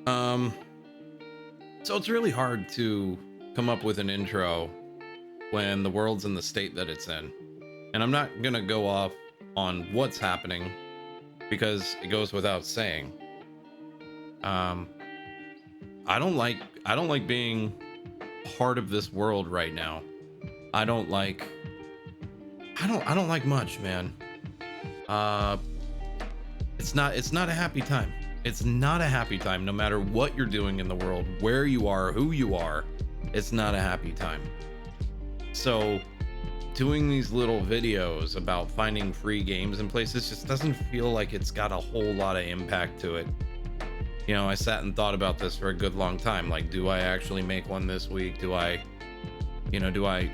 Um, so it's really hard to come up with an intro when the world's in the state that it's in. And I'm not gonna go off on what's happening because it goes without saying. Um, I don't like being part of this world right now. I don't like I don't like much, man. Uh it's not a happy time. It's not a happy time no matter what you're doing in the world, where you are, who you are. It's not a happy time. So doing these little videos about finding free games and places just doesn't feel like it's got a whole lot of impact to it. You know, I sat and thought about this for a good long time. Like, do I actually make one this week? Do I, you know, do I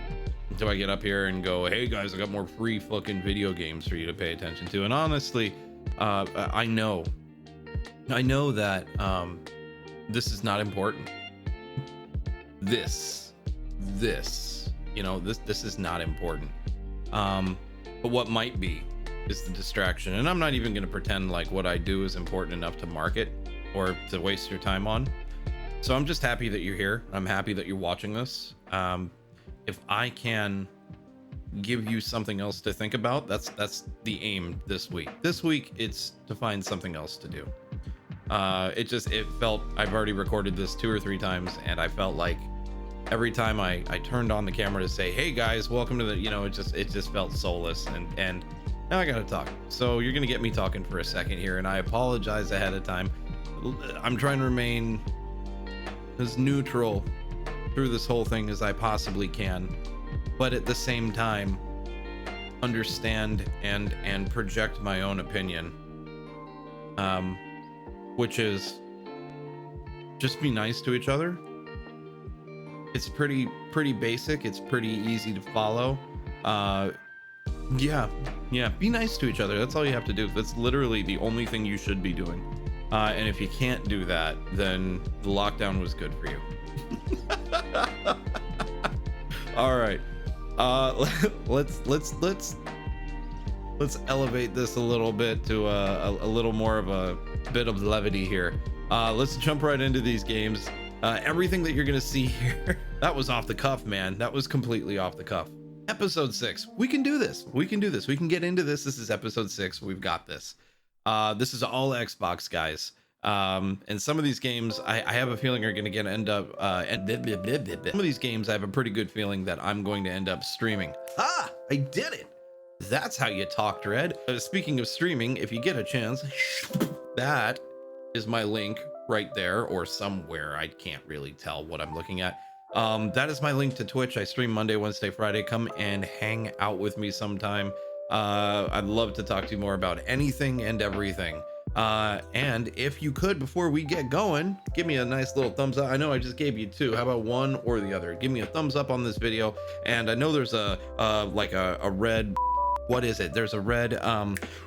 get up here and go, hey guys, I got more free fucking video games for you to pay attention to? And honestly, I know that this is not important. This, you know, this is not important. But what might be is the distraction. And I'm not even going to pretend like what I do is important enough to market or to waste your time on. So I'm just happy that you're here. I'm happy that you're watching this. If I can give you something else to think about, that's the aim this week. This week it's to find something else to do. It felt, I've already recorded this 2 or 3 times, and I felt like every time I turned on the camera to say, hey guys, welcome to the, you know, it just felt soulless, and now I gotta talk. So you're gonna get me talking for a second here, and I apologize ahead of time. I'm trying to remain as neutral through this whole thing as I possibly can, but at the same time understand and project my own opinion, which is just be nice to each other. It's pretty basic. It's pretty easy to follow. Yeah, be nice to each other. That's all you have to do. That's literally the only thing you should be doing. And if you can't do that, then the lockdown was good for you. All right. Let's elevate this a little bit to a little more of a bit of levity here. Let's jump right into these games. Everything that you're gonna see here, that was off the cuff, man. That was completely off the cuff. Episode 6. We can do this. We can do this. We can get into this. This is episode 6. We've got this. This is all Xbox, guys. And some of these games I have a feeling are going to end up some of these games I have a pretty good feeling that I'm going to end up streaming. I did it. That's how you talk, Dread. Speaking of streaming, if you get a chance, that is my link right there, or somewhere. I can't really tell what I'm looking at. That is my link to Twitch. I stream Monday, Wednesday, Friday. Come and hang out with me sometime. I'd love to talk to you more about anything and everything. And if you could, before we get going, give me a nice little thumbs up. I know I just gave you 2. How about one or the other? Give me a thumbs up on this video. And I know there's a red, what is it? There's a red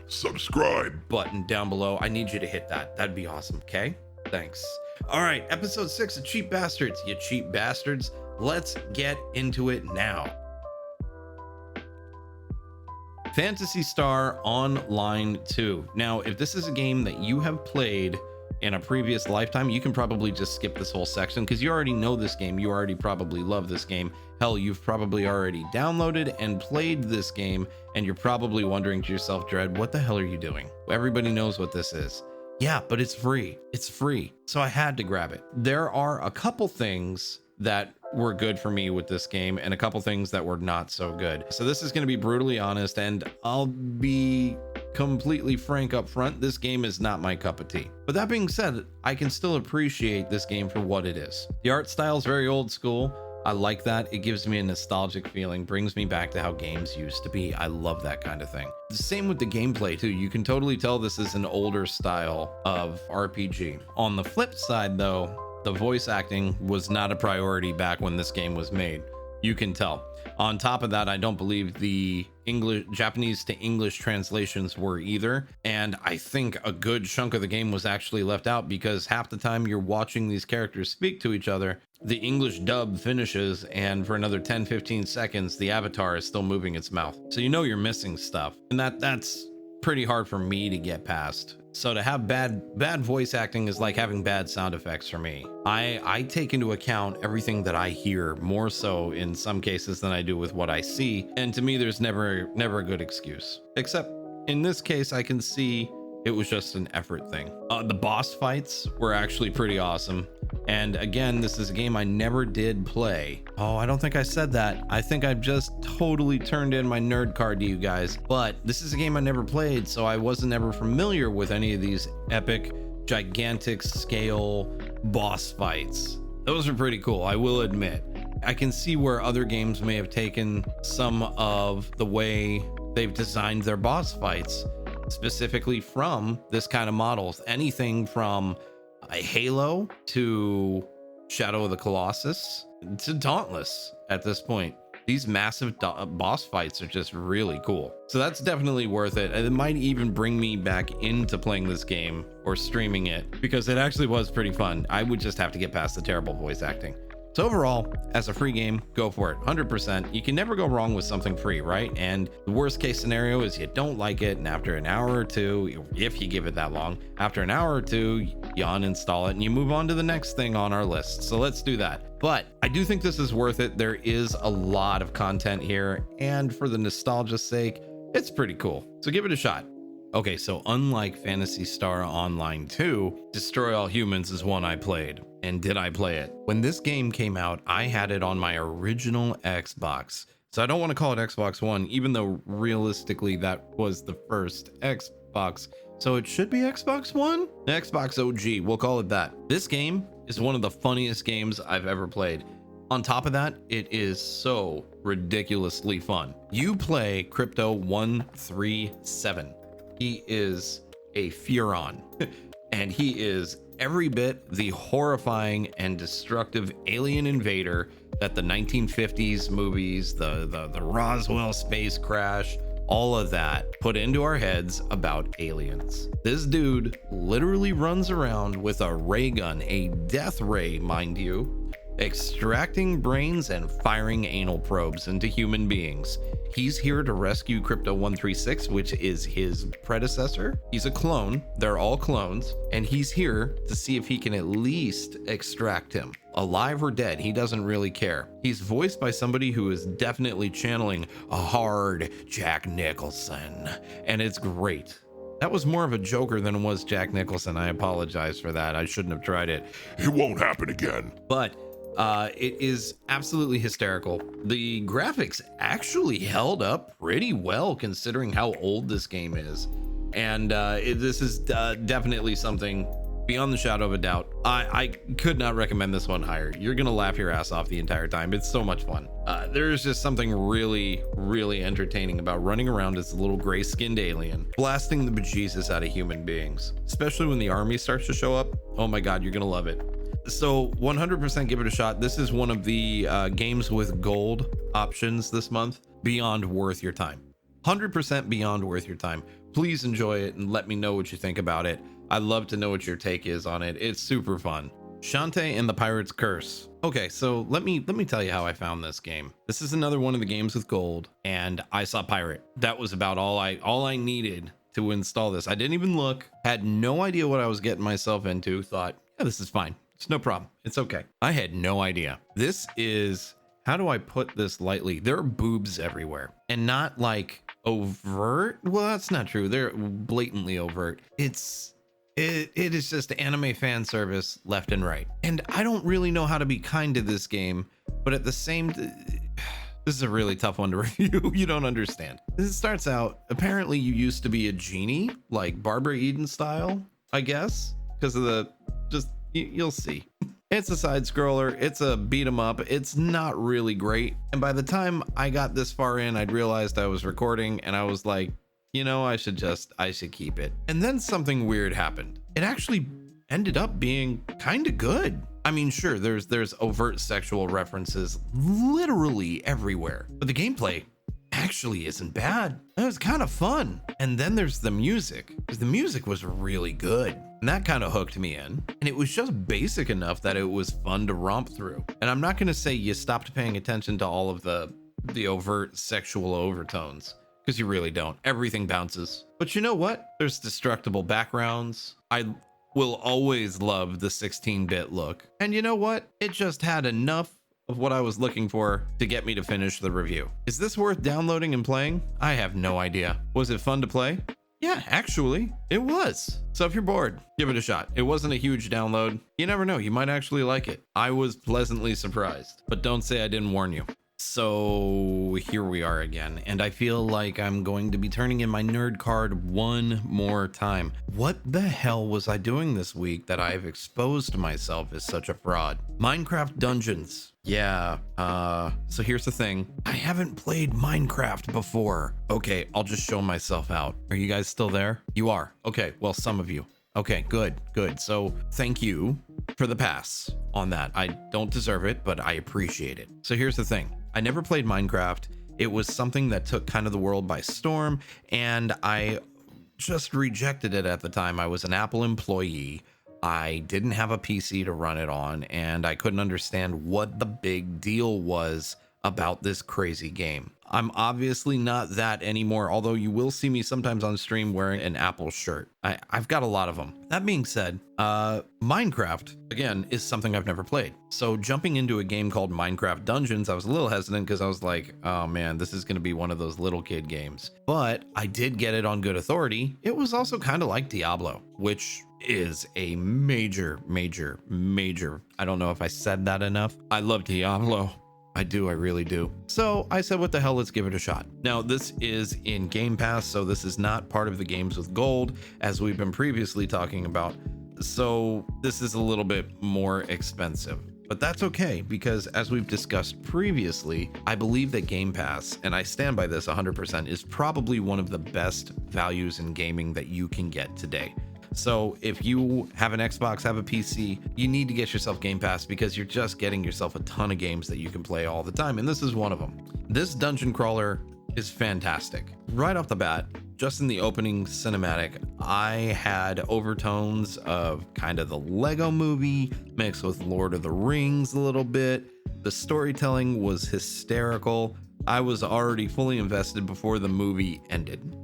subscribe button down below. I need you to hit that. That'd be awesome. Okay, thanks. All right, episode 6 of Cheap Bastards. You cheap bastards. Let's get into it now. Phantasy Star Online 2. Now, if this is a game that you have played in a previous lifetime, you can probably just skip this whole section because you already know this game. You already probably love this game. Hell, you've probably already downloaded and played this game, and you're probably wondering to yourself, Dread, what the hell are you doing? Everybody knows what this is. Yeah, but it's free. It's free. So I had to grab it. There are a couple things that were good for me with this game and a couple things that were not so good. So this is going to be brutally honest, and I'll be completely frank up front. This game is not my cup of tea. But that being said, I can still appreciate this game for what it is. The art style is very old school. I like that. It gives me a nostalgic feeling, brings me back to how games used to be. I love that kind of thing. The same with the gameplay too. You can totally tell this is an older style of RPG. On the flip side though, the voice acting was not a priority back when this game was made. You can tell. On top of that, I don't believe the Japanese to English translations were either. And I think a good chunk of the game was actually left out because half the time you're watching these characters speak to each other, the English dub finishes, and for another 10-15 seconds, the avatar is still moving its mouth. So you know you're missing stuff. And that's pretty hard for me to get past. So to have bad voice acting is like having bad sound effects for me. I take into account everything that I hear, more so in some cases than I do with what I see. And to me, there's never a good excuse. Except in this case, I can see it was just an effort thing. The boss fights were actually pretty awesome. And again, this is a game I never did play. Oh, I don't think I said that. I think I've just totally turned in my nerd card to you guys. But this is a game I never played, so I wasn't ever familiar with any of these epic, gigantic scale boss fights. Those are pretty cool, I will admit. I can see where other games may have taken some of the way they've designed their boss fights, specifically from this kind of models. Anything from a Halo to Shadow of the Colossus to Dauntless at this point. These massive boss fights are just really cool. So that's definitely worth it. And it might even bring me back into playing this game or streaming it, because it actually was pretty fun. I would just have to get past the terrible voice acting. So overall, as a free game, go for it, 100%. You can never go wrong with something free, right? And the worst case scenario is you don't like it, and after an hour or two, if you give it that long, after an hour or two, you uninstall it and you move on to the next thing on our list. So let's do that. But I do think this is worth it. There is a lot of content here, and for the nostalgia's sake, it's pretty cool. So give it a shot. Okay, so unlike Phantasy Star Online 2, Destroy All Humans is one I played. And did I play it? When this game came out, I had it on my original Xbox. So I don't want to call it Xbox One, even though realistically that was the first Xbox. So it should be Xbox One? Xbox OG, we'll call it that. This game is one of the funniest games I've ever played. On top of that, it is so ridiculously fun. You play Crypto 137. He is a Furon, and he is every bit the horrifying and destructive alien invader that the 1950s movies, the Roswell space crash, all of that put into our heads about aliens. This dude literally runs around with a ray gun, a death ray, mind you, extracting brains and firing anal probes into human beings. He's here to rescue Crypto 136, which is his predecessor. He's a clone. They're all clones. And he's here to see if he can at least extract him. Alive or dead, he doesn't really care. He's voiced by somebody who is definitely channeling a hard Jack Nicholson. And it's great. That was more of a Joker than it was Jack Nicholson. I apologize for that. I shouldn't have tried it. It won't happen again. But it is absolutely hysterical. The graphics actually held up pretty well considering how old this game is. And this is definitely something beyond the shadow of a doubt. I could not recommend this one higher. You're gonna laugh your ass off the entire time. It's so much fun. There's just something really, really entertaining about running around as a little gray-skinned alien, blasting the bejesus out of human beings, especially when the army starts to show up. Oh my God, you're gonna love it. So 100% give it a shot. This is one of the games with gold options this month. Beyond worth your time. 100% beyond worth your time. Please enjoy it and let me know what you think about it. I'd love to know what your take is on it. It's super fun. Shantae and the Pirate's Curse. Okay, so let me tell you how I found this game. This is another one of the games with gold, and I saw pirate. That was about all I needed to install this. I didn't even look, had no idea what I was getting myself into, thought, yeah, this is fine. It's no problem. It's okay. I had no idea. This is, how do I put this lightly? There are boobs everywhere, and not like overt. Well, that's not true. They're blatantly overt. It is just anime fan service left and right. And I don't really know how to be kind to this game, but at the same, this is a really tough one to review. You don't understand. This starts out, apparently you used to be a genie, like Barbara Eden style, I guess, because of the, just, you'll see. It's a side scroller. It's a beat 'em up. It's not really great. And by the time I got this far in, I'd realized I was recording and I was like, you know, I should keep it. And then something weird happened. It actually ended up being kind of good. I mean, sure, there's overt sexual references literally everywhere, but the gameplay actually isn't bad. It was kind of fun. And then there's the music, because the music was really good. And that kind of hooked me in. And it was just basic enough that it was fun to romp through. And I'm not going to say you stopped paying attention to all of the overt sexual overtones, because you really don't. Everything bounces. But you know what? There's destructible backgrounds. I will always love the 16-bit look. And you know what? It just had enough of what I was looking for to get me to finish the review. Is this worth downloading and playing? I have no idea. Was it fun to play? Yeah, actually, it was. So if you're bored, give it a shot. It wasn't a huge download. You never know, you might actually like it. I was pleasantly surprised, but don't say I didn't warn you. So here we are again, and I feel like I'm going to be turning in my nerd card one more time. What the hell was I doing this week that I've exposed myself as such a fraud? Minecraft Dungeons. Yeah, so here's the thing. I haven't played Minecraft before. Okay, I'll just show myself out. Are you guys still there? You are. Okay, well, some of you. Okay, good. So thank you for the pass on that. I don't deserve it, but I appreciate it. So here's the thing. I never played Minecraft. It was something that took kind of the world by storm, and I just rejected it at the time. I was an Apple employee. I didn't have a PC to run it on, and I couldn't understand what the big deal was about this crazy game. I'm obviously not that anymore, although you will see me sometimes on stream wearing an Apple shirt. I've got a lot of them. That being said, Minecraft, again, is something I've never played. So jumping into a game called Minecraft Dungeons, I was a little hesitant because I was like, oh man, this is going to be one of those little kid games. But I did get it on good authority. It was also kind of like Diablo, which is a major, I don't know if I said that enough. I love Diablo. I do, I really do. So I said, what the hell, let's give it a shot. Now, this is in Game Pass, so this is not part of the games with gold, as we've been previously talking about. So this is a little bit more expensive. But that's okay, because as we've discussed previously, I believe that Game Pass, and I stand by this 100%, is probably one of the best values in gaming that you can get today. So if you have an Xbox, have a PC, you need to get yourself Game Pass because you're just getting yourself a ton of games that you can play all the time. And this is one of them. This dungeon crawler is fantastic. Right off the bat, just in the opening cinematic, I had overtones of kind of the Lego movie mixed with Lord of the Rings a little bit. The storytelling was hysterical. I was already fully invested before the movie ended.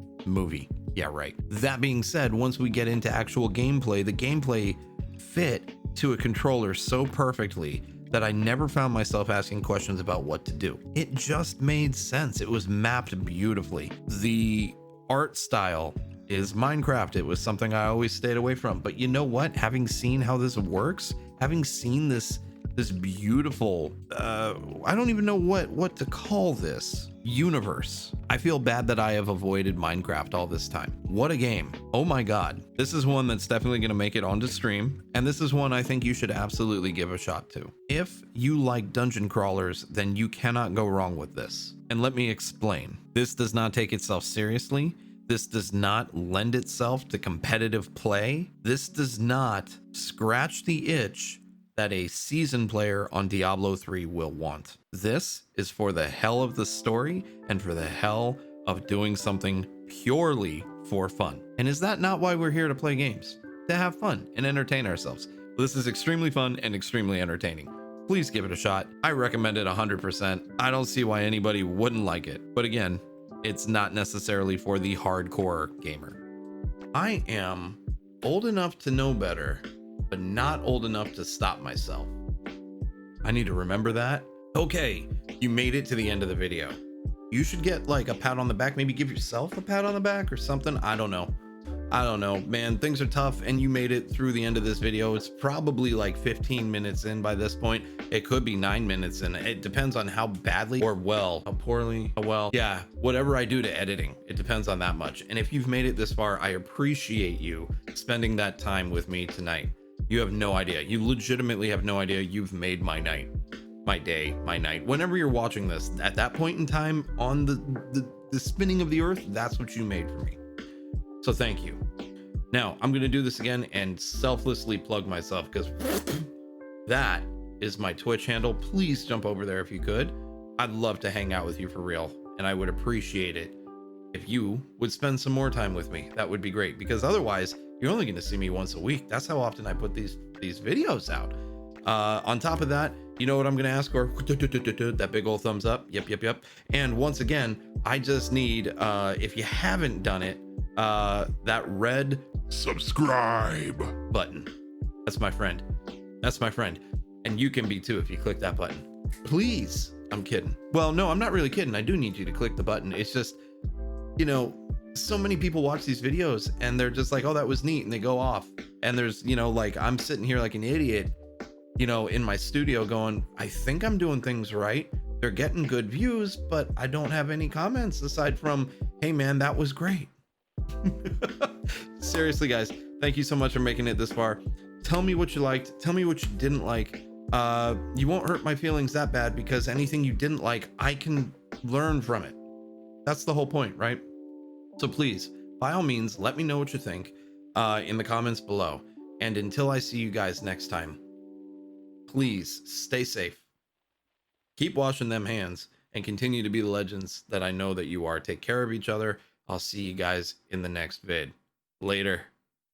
Yeah, right. That being said, once we get into actual gameplay, the gameplay fit to a controller so perfectly that I never found myself asking questions about what to do. It just made sense. It was mapped beautifully. The art style is Minecraft. It was something I always stayed away from. But you know what? Having seen how this works, having seen this beautiful, I don't even know what to call this universe. I feel bad that I have avoided Minecraft all this time. What a game. Oh my God. This is one that's definitely going to make it onto stream. And this is one I think you should absolutely give a shot to. If you like dungeon crawlers, then you cannot go wrong with this. And let me explain. This does not take itself seriously. This does not lend itself to competitive play. This does not scratch the itch that a seasoned player on Diablo 3 will want. This is for the hell of the story and for the hell of doing something purely for fun. And is that not why we're here to play games? To have fun and entertain ourselves. This is extremely fun and extremely entertaining. Please give it a shot. I recommend it 100%. I don't see why anybody wouldn't like it. But again, it's not necessarily for the hardcore gamer. I am old enough to know better, but not old enough to stop myself. I need to remember that. Okay, you made it to the end of the video. You should get like a pat on the back, maybe give yourself a pat on the back or something. I don't know, man, things are tough and you made it through the end of this video. It's probably like 15 minutes in by this point. It could be 9 minutes in. It depends on how badly or well, how poorly, how well, yeah, whatever I do to editing, it depends on that much. And if you've made it this far, I appreciate you spending that time with me tonight. You have no idea. You legitimately have no idea. You've made my night, my day, my night. Whenever you're watching this, at that point in time on the spinning of the earth, that's what you made for me. So thank you. Now I'm going to do this again and selflessly plug myself because that is my Twitch handle. Please jump over there if you could. I'd love to hang out with you for real. And I would appreciate it if you would spend some more time with me. That would be great because otherwise you're only going to see me once a week. That's how often I put these videos out. On top of that, You know what I'm gonna ask for? That big old thumbs up. Yep. And once again, I just need, if you haven't done it, that red Subscribe. button. That's my friend. That's my friend. And you can be too if you click that button. Please. I'm kidding. Well, no, I'm not really kidding. I do need you to click the button. It's just, you know, so many people watch these videos and they're just like, oh, that was neat. And they go off. And there's, you know, like I'm sitting here like an idiot, you know, in my studio going, I think I'm doing things right. They're getting good views, but I don't have any comments aside from, hey man, that was great. Seriously, guys, thank you so much for making it this far. Tell me what you liked. Tell me what you didn't like. You won't hurt my feelings that bad because anything you didn't like, I can learn from it. That's the whole point, right? So please, by all means, let me know what you think in the comments below. And until I see you guys next time, please stay safe. Keep washing them hands and continue to be the legends that I know that you are. Take care of each other. I'll see you guys in the next vid. Later.